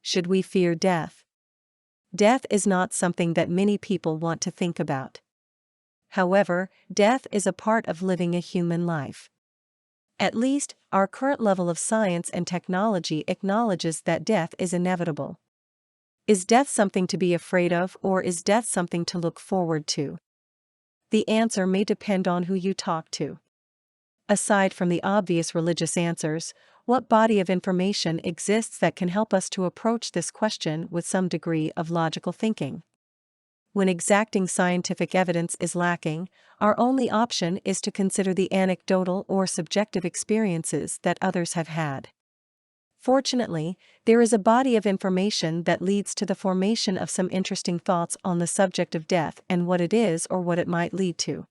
should we fear death? Death is not something that many people want to think about. However, death is a part of living a human life. At least, our current level of science and technology acknowledges that death is inevitable. Is death something to be afraid of, or is death something to look forward to? The answer may depend on who you talk to. Aside from the obvious religious answers, what body of information exists that can help us to approach this question with some degree of logical thinking? When exacting scientific evidence is lacking, our only option is to consider the anecdotal or subjective experiences that others have had. Fortunately, there is a body of information that leads to the formation of some interesting thoughts on the subject of death and what it is or what it might lead to.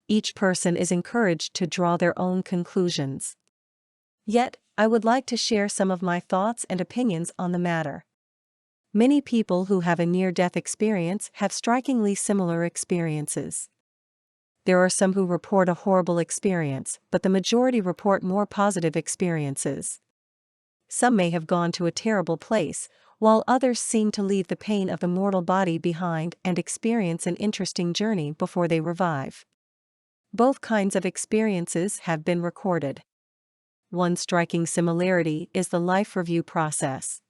Each person is encouraged to draw their own conclusions. Yet, I would like to share some of my thoughts and opinions on the matter. Many people who have a near-death experience have strikingly similar experiences. There are some who report a horrible experience, but the majority report more positive experiences. Some may have gone to a terrible place, while others seem to leave the pain of the mortal body behind and experience an interesting journey before they revive. Both kinds of experiences have been recorded. One striking similarity is the life review process.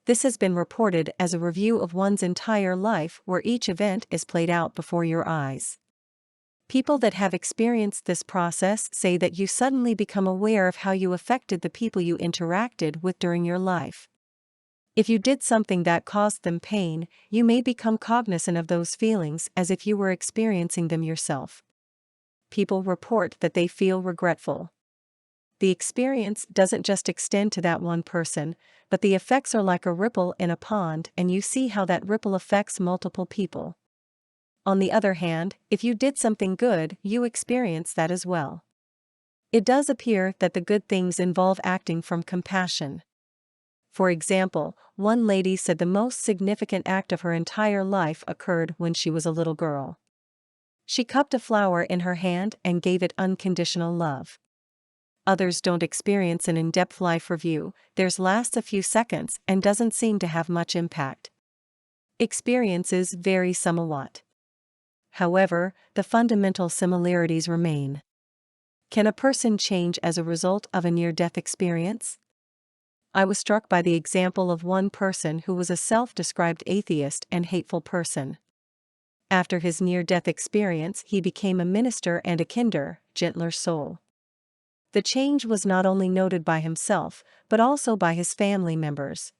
This has been reported as a review of one's entire life where each event is played out before your eyes. People that have experienced this process say that you suddenly become aware of how you affected the people you interacted with during your life. If you did something that caused them pain, you may become cognizant of those feelings as if you were experiencing them yourself. People report that they feel regretful. The experience doesn't just extend to that one person, but the effects are like a ripple in a pond, and you see how that ripple affects multiple people. On the other hand, if you did something good, you experience that as well. It does appear that the good things involve acting from compassion. For example, one lady said the most significant act of her entire life occurred when she was a little girl. She cupped a flower in her hand and gave it unconditional love. Others don't experience an in-depth life review, theirs lasts a few seconds and doesn't seem to have much impact. Experiences vary somewhat. However, the fundamental similarities remain. Can a person change as a result of a near-death experience? I was struck by the example of one person who was a self-described atheist and hateful person. After his near-death experience, he became a minister and a kinder, gentler soul. The change was not only noted by himself, but also by his family members.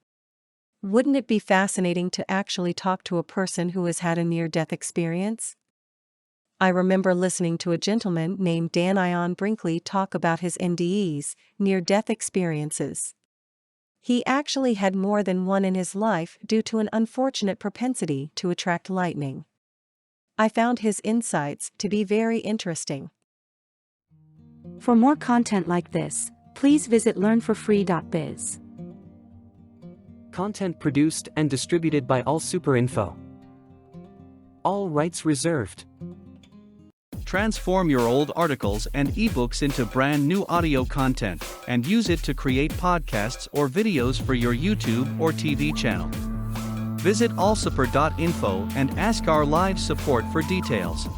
Wouldn't it be fascinating to actually talk to a person who has had a near-death experience? I remember listening to a gentleman named Dan Ion Brinkley talk about his NDEs, near-death experiences. He actually had more than one in his life due to an unfortunate propensity to attract lightning. I found his insights to be very interesting. For more content like this, please visit learnforfree.biz. Content produced and distributed by AllSuperInfo. All rights reserved. Transform your old articles and ebooks into brand new audio content and use it to create podcasts or videos for your YouTube or TV channel. Visit allsuper.info and ask our live support for details.